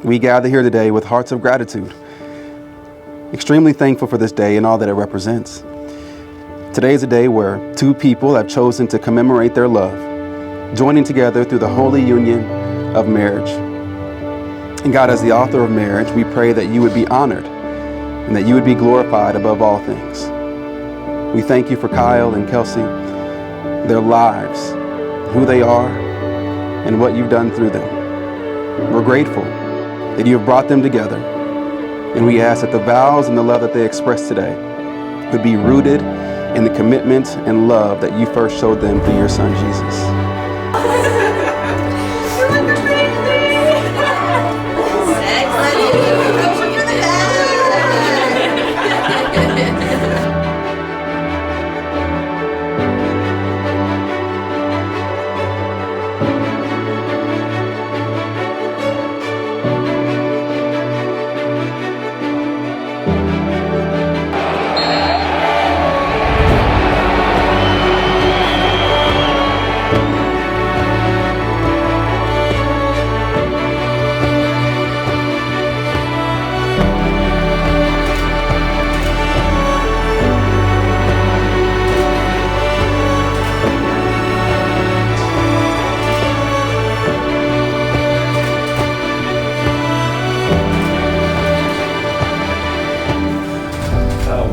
We gather here today with hearts of gratitude, extremely thankful for this day and all that it represents. Today is a day where two people have chosen to commemorate their love, joining together through the holy union of marriage. And God, as the author of marriage, we pray that you would be honored and that you would be glorified above all things. We thank you for Kyle and Kelsey, their lives, who they are, and what you've done through them. We're grateful that you have brought them together, and we ask that the vows and the love that they express today would be rooted in the commitment and love that you first showed them through your son, Jesus.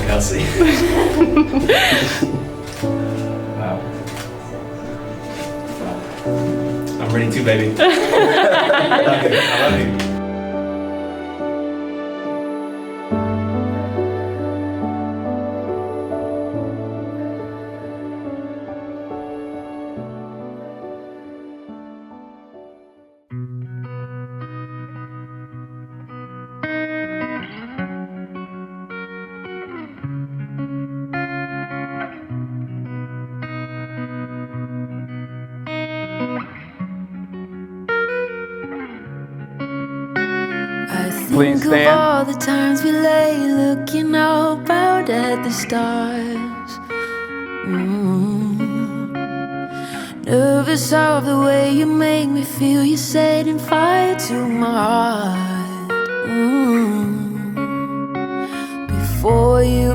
Kelsey. Wow. I'm ready too, baby. I love you. Please Think of all the times we lay looking up out at the stars. Nervous of the way you make me feel. You're setting fire to my heart. Before you,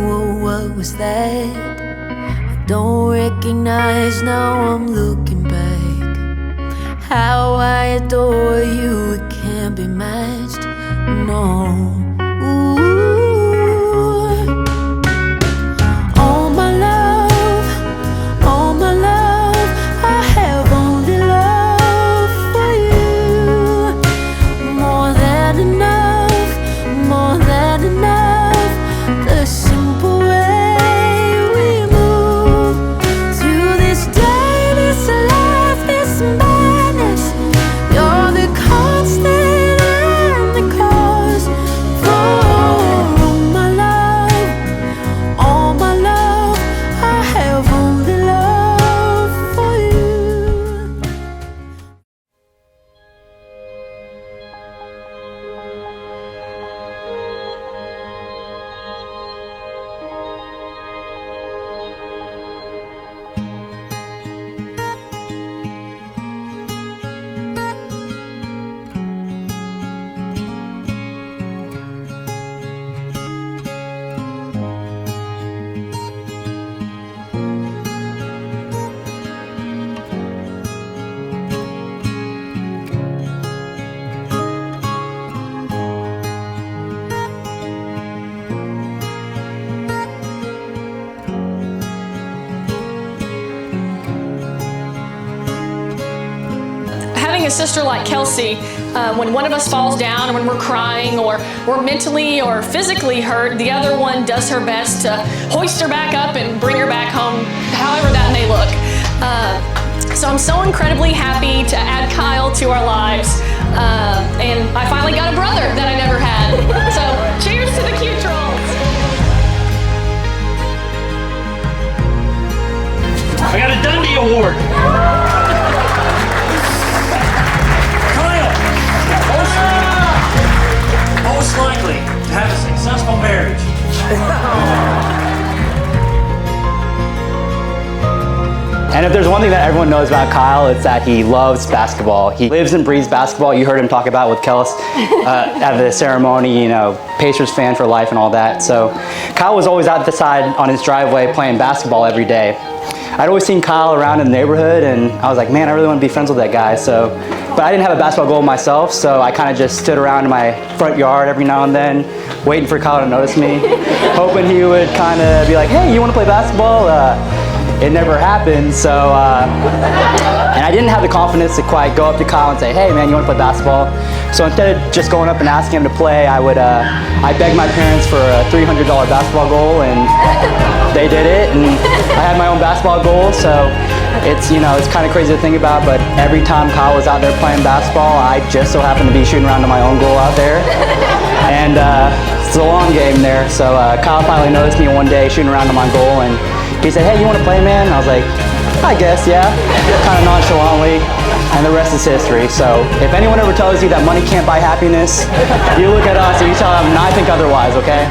oh, what was that? I don't recognize, now I'm looking back. How I adore you, it can't be matched, no. All my love, I have only love for you. More than enough, the simple way we move. To this day, this life, this madness, you're the constant and the cause for all my love, I have only love for you. Having a sister like Kelsey, when one of us falls down, or when we're crying, or we're mentally or physically hurt, the other one does her best to hoist her back up and bring her back home, however that may look. So I'm so incredibly happy to add Kyle to our lives, and I finally got a brother that I never had. So cheers to the cute trolls. I got a Dundee Award. Most likely to have a successful marriage. And And if there's one thing that everyone knows about Kyle, it's that he loves basketball. He lives and breathes basketball. You heard him talk about with Kelsey at the ceremony, you know, Pacers fan for life and all that. So Kyle was always out the side on his driveway playing basketball every day. I'd always seen Kyle around in the neighborhood, and I was like, man, I really want to be friends with that guy. So, but I didn't have a basketball goal myself, so I kind of just stood around in my front yard every now and then, waiting for Kyle to notice me, hoping he would kind of be like, hey, you want to play basketball? It never happened, so, and I didn't have the confidence to quite go up to Kyle and say, hey man, you want to play basketball? So instead of just going up and asking him to play, I begged my parents for a $300 basketball goal, and they did it, and I had my own basketball goal, so it's, you know, it's kind of crazy to think about, but every time Kyle was out there playing basketball, I just so happened to be shooting around to my own goal out there, and it's a long game there, so Kyle finally noticed me one day shooting around to my goal, and he said, hey, you want to play, man? And I was like, I guess, yeah, kind of nonchalantly, and the rest is history. So if anyone ever tells you that money can't buy happiness, you look at us and you tell them, no, I think otherwise, okay?